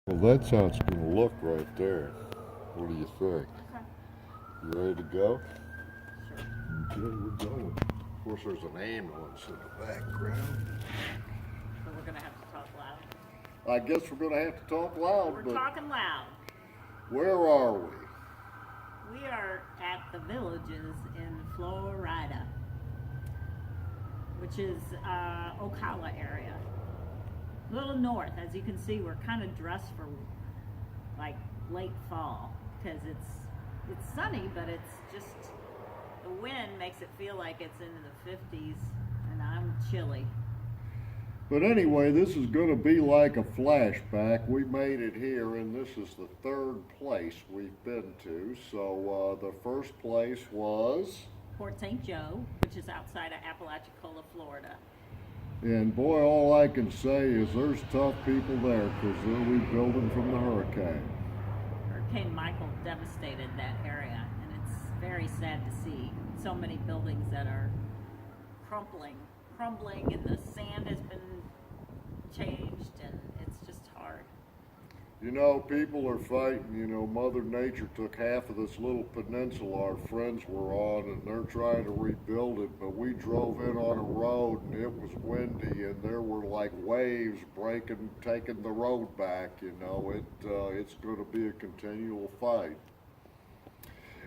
Well, that's how it's going to look right there. What do you think? Okay. You ready to go? Sure. Okay, we're going. Of course, there's an ambulance in the background. So we're gonna have to talk loud. I guess we're going to have to talk loud, We're but talking loud. where are we? We are at the Villages in Florida, which is Ocala area. A little north. As you can see, we're kind of dressed for like late fall because it's sunny, but it's just the wind makes it feel like it's into the 50s, and I'm chilly. But anyway, this is going to be like a flashback. We made it here, and this is the third place we've been to. So the first place was... Port St. Joe, which is outside of Apalachicola, Florida. And boy, all I can say is there's tough people there because they're rebuilding from the hurricane. Hurricane Michael devastated that area, and it's very sad to see so many buildings that are crumbling, and the sand has been changed, and it's just hard. You know, people are fighting. You know, Mother Nature took half of this little peninsula our friends were on, and they're trying to rebuild it, but we drove in on a road, and it was windy, and there were like waves breaking, taking the road back. You know, it's going to be a continual fight.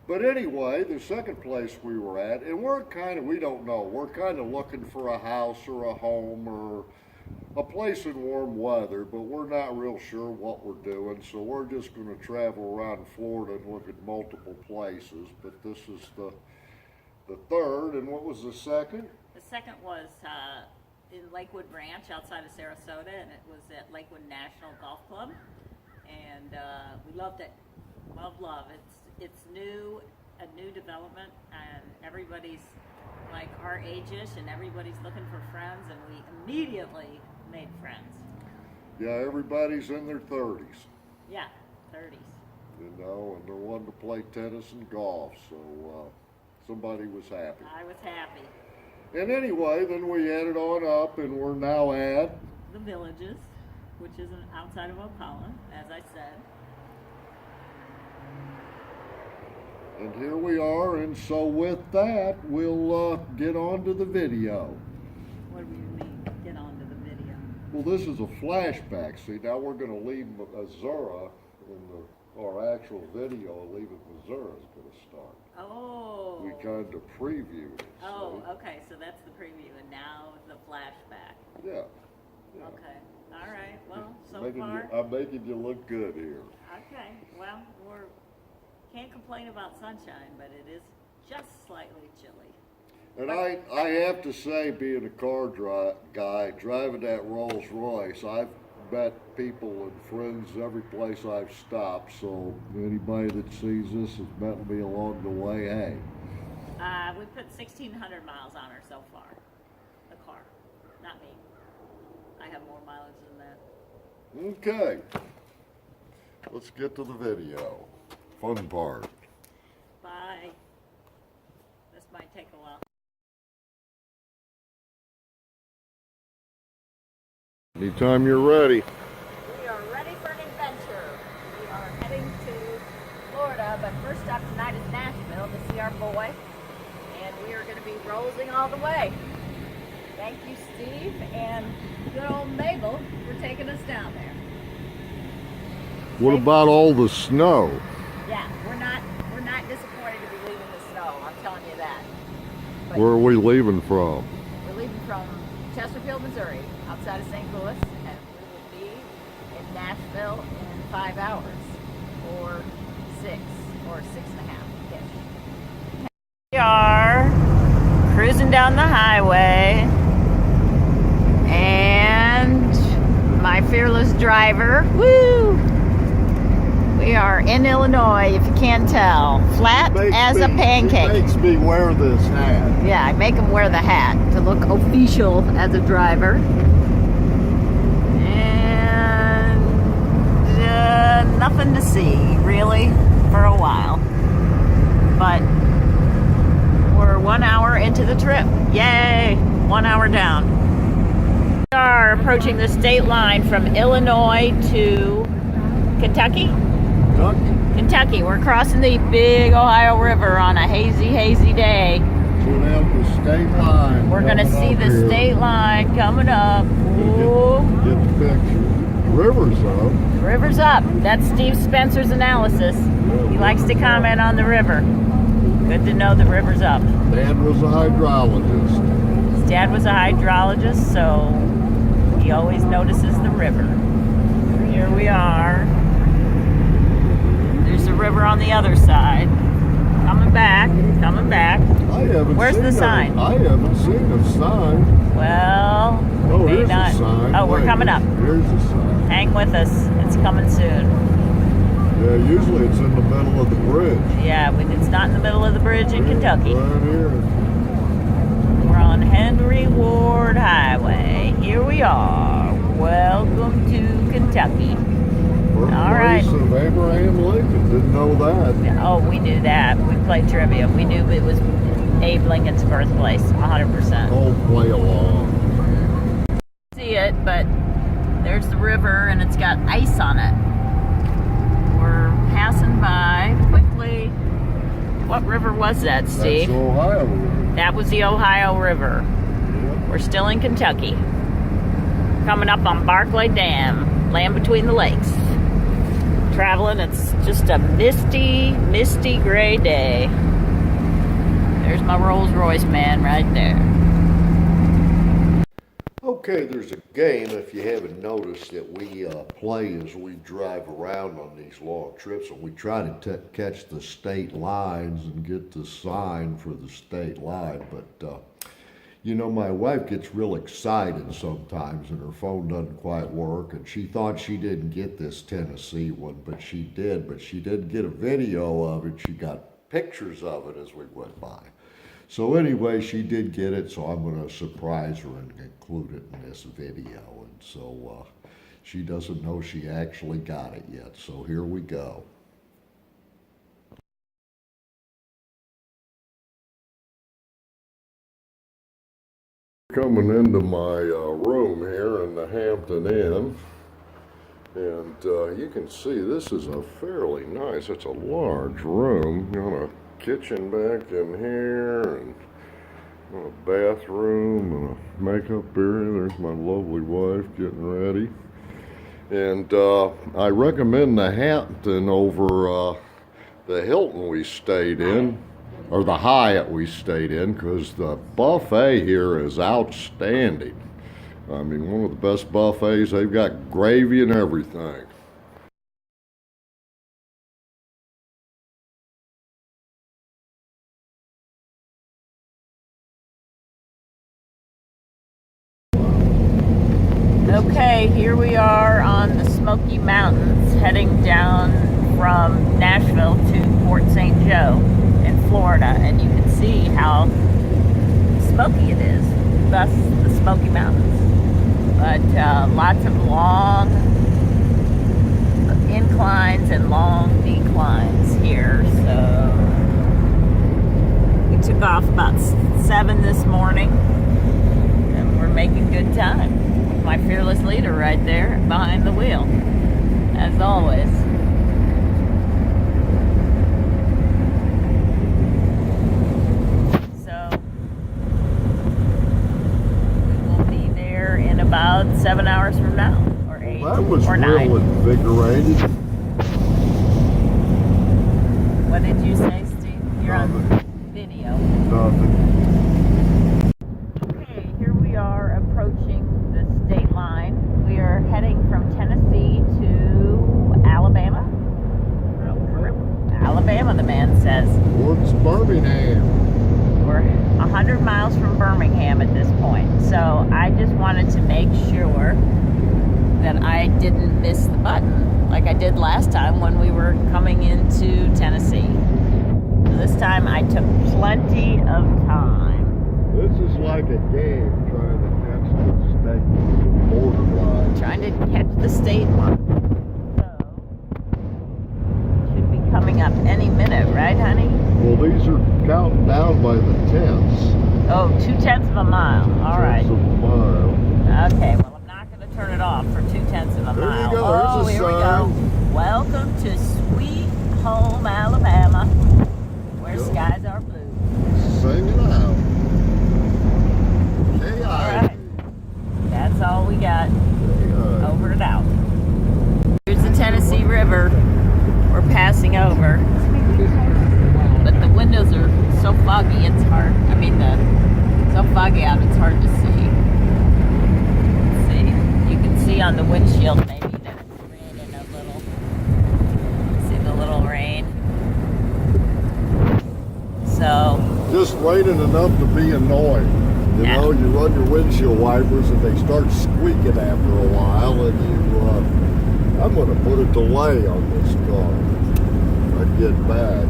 But anyway, the second place we were at, and we don't know, we're kind of looking for a house or a home or a place in warm weather, but we're not real sure what we're doing, so we're just going to travel around Florida and look at multiple places. But this is the third, and what was the second? The second was in Lakewood Ranch outside of Sarasota, and it was at Lakewood National Golf Club, and we loved it. Love. It's new, a new development, and everybody's like our age-ish, and everybody's looking for friends, and we immediately made friends. Yeah, everybody's in their 30s. Yeah, 30s. You know, and they're wanting to play tennis and golf, so somebody was happy. I was happy. And anyway, then we added on up, and we're now at the Villages, which is outside of Ocala, as I said. And here we are, and so with that, we'll get on to the video. What do you mean, get on to the video? Well, this is a flashback. See, now we're going to leave Missouri, our actual video, leaving Missouri is going to start. Oh. We kind of previewed it. Oh, see? okay, so that's the preview, and now the flashback. Yeah. Okay, all right, well, I'm making you look good here. Okay, well, can't complain about sunshine, but it is just slightly chilly. And I have to say, being a car guy, driving that Rolls Royce, I've met people and friends every place I've stopped, so anybody that sees this has met me along the way, hey. We put 1,600 miles on her so far, the car, not me. I have more mileage than that. Okay, let's get to the video. Fun part. Bye. This might take a while. Anytime you're ready. We are ready for an adventure. We are heading to Florida, but first stop tonight is Nashville to see our boy. And we are going to be rolling all the way. Thank you, Steve, and good old Mabel for taking us down there. What about all the snow? Yeah, we're not disappointed to be leaving the snow, I'm telling you that. But where are we leaving from? We're leaving from Chesterfield, Missouri, outside of St. Louis, and we will be in Nashville in 5 hours, or 6, or 6.5-ish. We are cruising down the highway, and my fearless driver, woo! We are in Illinois, if you can't tell. Flat as a pancake. It makes me wear this hat. Yeah, I make him wear the hat to look official as a driver. And nothing to see, really, for a while. But we're 1 hour into the trip. Yay! 1 hour down. We are approaching the state line from Illinois to Kentucky? Kentucky. Kentucky. We're crossing the big Ohio River on a hazy day. So now the state line. We're gonna see the state line coming up. Ooh. Get the picture. The river's up. The river's up. That's Steve Spencer's analysis. He likes to comment on the river. Good to know the river's up. Dad was a hydrologist. His dad was a hydrologist, so he always notices the river. Here we are. There's the river on the other side. Coming back, coming back. I haven't Where's seen the sign? I haven't seen a sign. Well, Oh, may here's not. a sign. Oh, we're Wait, coming up. Here's the sign. Hang with us. It's coming soon. Yeah, usually it's in the middle of the bridge. Yeah, it's not in the middle of the bridge in Kentucky. Right here. We're on Henry Ward Highway. Here we are. Welcome to Kentucky. All right. Birthplace of Abraham Lincoln. Didn't know that. Oh, we knew that. We played trivia. We knew it was Abe Lincoln's birthplace, 100%. Oh, play along. See it, but there's the river and it's got ice on it. We're passing by quickly. What river was that, Steve? That's Ohio River. That was the Ohio River. Yeah. We're still in Kentucky. Coming up on Barclay Dam, land between the lakes. Traveling, it's just a misty gray day. There's my Rolls Royce man right there. Okay, there's a game, if you haven't noticed, that we play as we drive around on these long trips, and we try to catch the state lines and get the sign for the state line. But you know, my wife gets real excited sometimes and her phone doesn't quite work, and she thought she didn't get this Tennessee one, but she did. But she didn't get a video of it. She got pictures of it as we went by. So anyway, she did get it, so I'm going to surprise her and include it in this video. And so she doesn't know she actually got it yet. So here we go. Coming into my room here in the Hampton Inn, and you can see this is a fairly nice, it's a large room. You got a kitchen back in here, and a bathroom, and a makeup area. There's my lovely wife getting ready. And I recommend the Hampton over the Hilton we stayed in, or the Hyatt we stayed in, because the buffet here is outstanding. I mean, one of the best buffets. They've got gravy and everything. Okay, here we are on the Smoky Mountains, heading down from Nashville to Fort St. Joe in Florida, and you can see how smoky it is, thus the Smoky Mountains. But lots of long inclines and long declines here, so we took off about 7 this morning, and we're making good time. My fearless leader right there behind the wheel, as always. So we will be there in about 7 hours from now, or 8, That was or 9. real invigorating. What did you say, Steve? You're on video. Nothing. Okay, here we are approaching the state line. We are heading from Tennessee to Alabama. Alabama, the man says. What's Birmingham? We're 100 miles from Birmingham at this point. So I just wanted to make sure that I didn't miss the button like I did last time when we were coming into Tennessee. This time I took plenty of time. This is like a game trying to catch the state borderline. Trying to catch the state line. So, should be coming up any minute, right, honey? Well, these are counting down by the tenths. Oh, 2/10 of a mile. All right. Tenths of a mile. Okay, well, I'm not going to turn it off for 2/10 of a There you mile. go, there's Oh, a here we go. sign. to sweet home Alabama, where skies are blue. Sing it out. All right. That's all we got. Over and out. Here's the Tennessee River we're passing over. But the windows are so foggy, it's hard. I mean, so foggy out, it's hard to see. Let's see. You can see on the windshield maybe that it's raining a little. See the little rain. So. Just raining enough to be annoying. You know, you run your windshield wipers and they start squeaking after a while, and I'm going to put a delay on this car. I get back.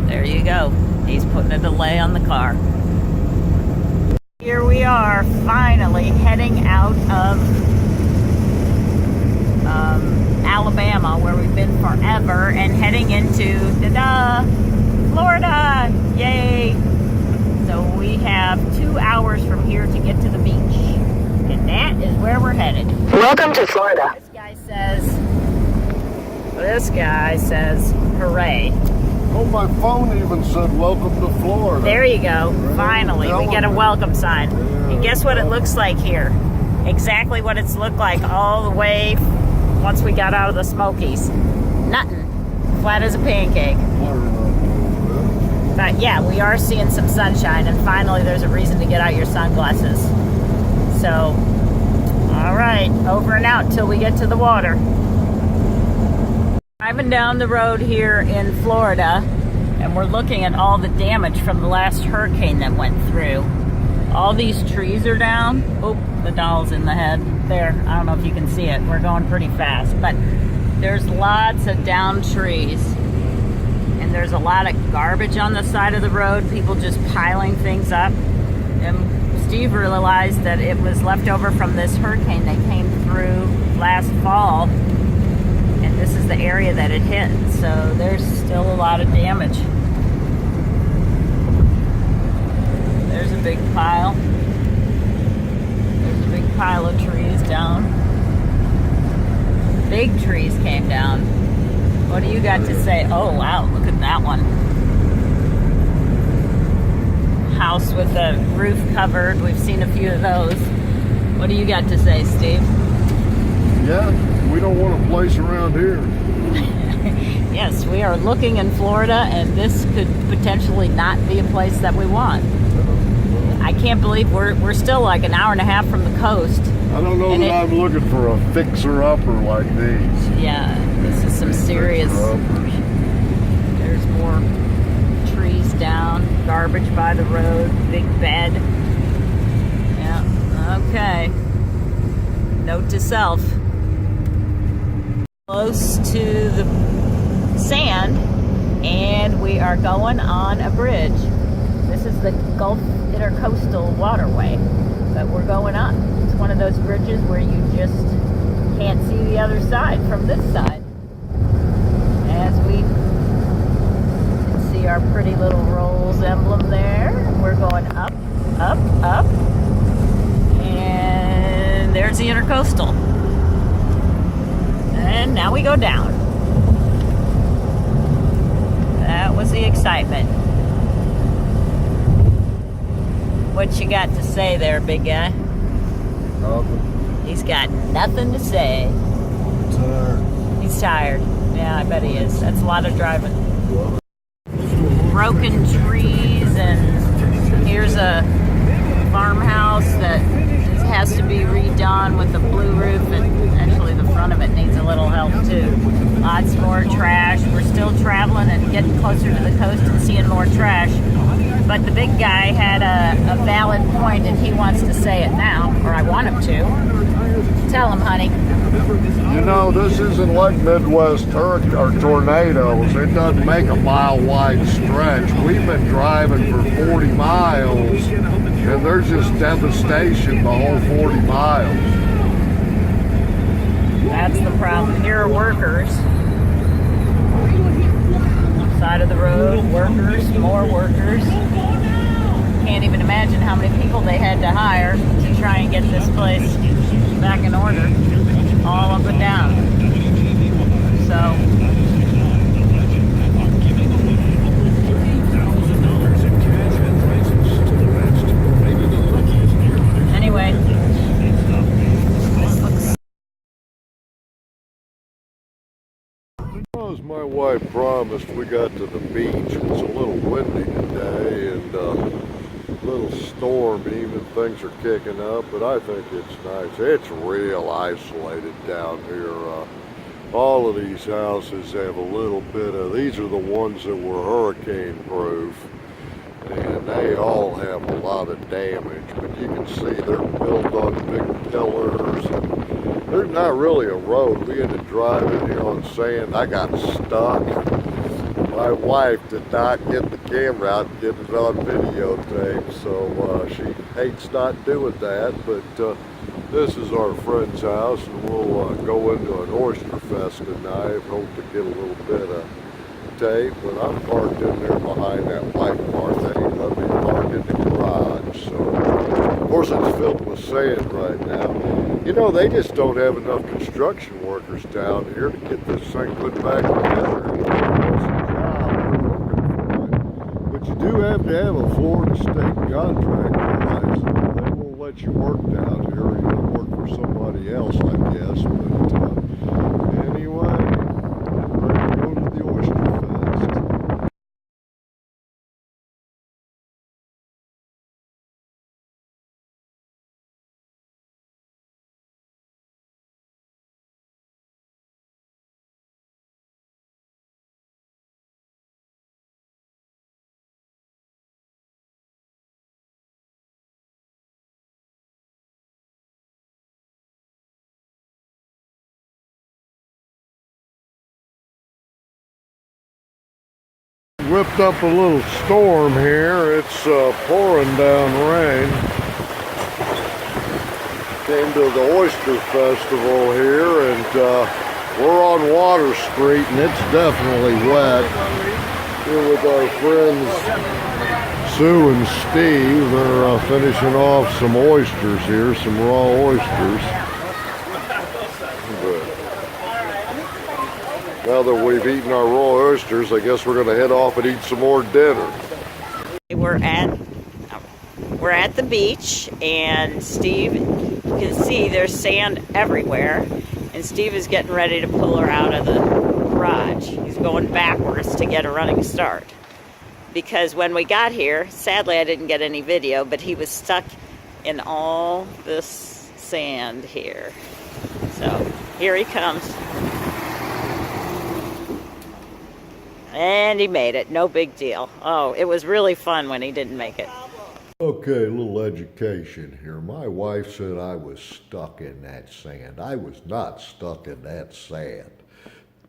There you go. He's putting a delay on the car. Here we are, finally heading out of Alabama, where we've been forever, and heading into Florida. Yay! So we have 2 hours from here to get to the beach, and that is where we're headed. Welcome to Florida. This guy says, hooray. Oh, my phone even said, welcome to Florida. There you go. Finally, we get a welcome sign. And guess what it looks like here? Exactly what it's looked like all the way once we got out of the Smokies. Nothing. Flat as a pancake. But yeah, we are seeing some sunshine, and finally there's a reason to get out your sunglasses. So, all right, over and out till we get to the water. Driving down the road here in Florida, and we're looking at all the damage from the last hurricane that went through. All these trees are down. Oh, the doll's in the head. There, I don't know if you can see it. We're going pretty fast, but there's lots of downed trees. And there's a lot of garbage on the side of the road, people just piling things up. And Steve realized that it was left over from this hurricane that came through last fall. And this is the area that it hit. So there's still a lot of damage. There's a big pile. There's a big pile of trees down. Big trees came down. What do you got to say? Oh, wow, look at that one. House with the roof covered. We've seen a few of those. What do you got to say, Steve? Yeah, we don't want a place around here. Yes, we are looking in Florida, and this could potentially not be a place that we want. I can't believe we're still like an hour and a half from the coast. I don't know that I'm looking for a fixer-upper like these. Yeah, this is some serious. There's more trees down, garbage by the road, big bed. Yeah, okay. Note to self. Close to the sand, and we are going on a bridge. This is the Gulf Intercoastal Waterway, but we're going up. It's one of those bridges where you just can't see the other side from this side. As we can see our pretty little Rolls emblem there. We're going up, up, up, and there's the Intercoastal. And now we go down. That was the excitement. What you got to say there, big guy? Nothing. He's got nothing to say. Tired. He's tired. Yeah, I bet he is. That's a lot of driving. Broken trees, and here's a farmhouse that has to be redone with a blue roof, and actually the front of it needs a little help too. Lots more trash. We're still traveling and getting closer to the coast and seeing more trash. But the big guy had a valid point, and he wants to say it now, or I want him to. Tell him, honey. You know, this isn't like Midwest tornadoes. It doesn't make a mile-wide stretch. We've been driving for 40 miles, and there's just devastation the whole 40 miles. That's the problem. Here are workers. Side of the road, workers, more workers. Can't even imagine how many people they had to hire to try and get this place back in order, all up and down. So Well, as my wife promised, we got to the beach. It's a little windy today and a little stormy, even things are kicking up, but I think it's nice. It's real isolated down here. All of these houses have a little bit of, these are the ones that were hurricane proof, and they all have a lot of damage, but you can see they're built on big pillars. There's not really a road. We had to drive in here on sand. I got stuck. My wife did not get the camera out and get it on videotape, so she hates not doing that, but this is our friend's house, and we'll go into an Oyster Fest tonight. Hope to get a little bit of tape, but I'm parked in there behind that white car thing. Let me park in the garage. So, of course, it's filled with sand right now. You know, they just don't have enough construction workers down here to get this thing put back together. But you do have to have a Florida state contractor license. They won't let you work down here. You gotta work for somebody else, I guess. But anyway, I'm ready to go to the Oyster Fest. Whipped up a little storm here. It's pouring down rain. Came to the Oyster Festival here, and we're on Water Street, and it's definitely wet. Here with our friends Sue and Steve. They're finishing off some oysters here, some raw oysters. Now that we've eaten our raw oysters, I guess we're going to head off and eat some more dinner. We're at the beach, and Steve, you can see there's sand everywhere, and Steve is getting ready to pull her out of the garage. He's going backwards to get a running start. Because when we got here, sadly I didn't get any video, but he was stuck in all this sand here. So here he comes. And he made it, no big deal. Oh, it was really fun when he didn't make it. Okay, a little education here. My wife said I was stuck in that sand. I was not stuck in that sand.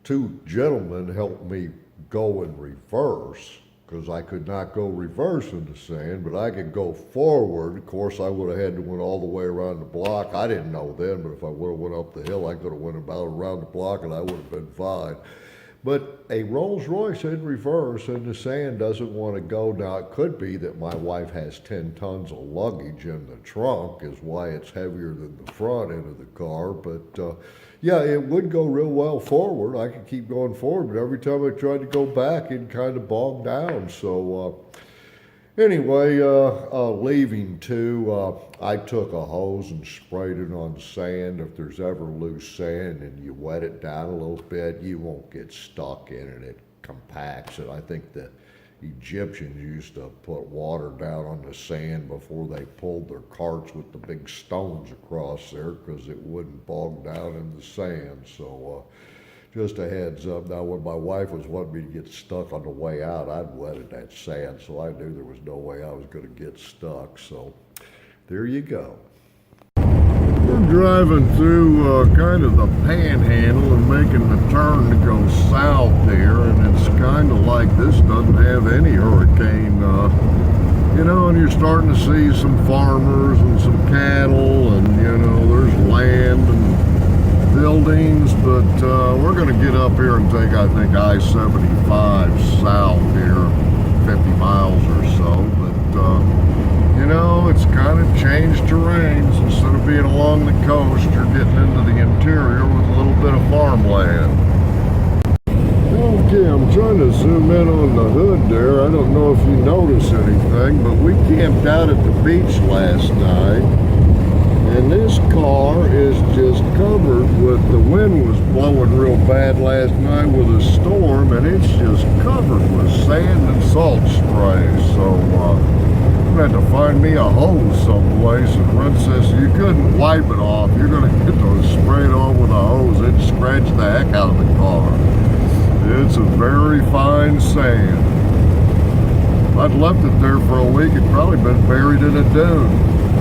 Two gentlemen helped me go in reverse, because I could not go reverse in the sand, but I could go forward. Of course, I would have had to went all the way around the block. I didn't know then, but if I would have went up the hill, I could have went about around the block and I would have been fine. But a Rolls Royce in reverse and the sand doesn't want to go. Now, it could be that my wife has 10 tons of luggage in the trunk is why it's heavier than the front end of the car. But yeah, it would go real well forward. I could keep going forward, but every time I tried to go back, it kind of bogged down. So anyway, leaving too, I took a hose and sprayed it on sand. If there's ever loose sand and you wet it down a little bit, you won't get stuck in it. It compacts it. I think the Egyptians used to put water down on the sand before they pulled their carts with the big stones across there because it wouldn't bog down in the sand. So just a heads up. Now, when my wife was wanting me to get stuck on the way out, I'd wetted that sand, so I knew there was no way I was going to get stuck. So there you go. We're driving through kind of the panhandle and making the turn to go south there, and it's kind of like this doesn't have any hurricane, you know, and you're starting to see some farmers and some cattle, and, you know, there's land and buildings, but we're going to get up here and take, I think, I-75 south here, 50 miles or so, but you know, it's kind of changed terrains. Instead of being along the coast, you're getting into the interior with a little bit of farmland. Okay, I'm trying to zoom in on the hood there. I don't know if you notice anything, but we camped out at the beach last night, and this car is just covered with, the wind was blowing real bad last night with a storm, and it's just covered with sand and salt spray. So I had to find me a hose someplace, and Ren says you couldn't wipe it off. You're gonna get those sprayed on with a hose. It'd scratch the heck out of the car. It's a very fine sand. If I'd left it there for a week, it'd probably been buried in a dune.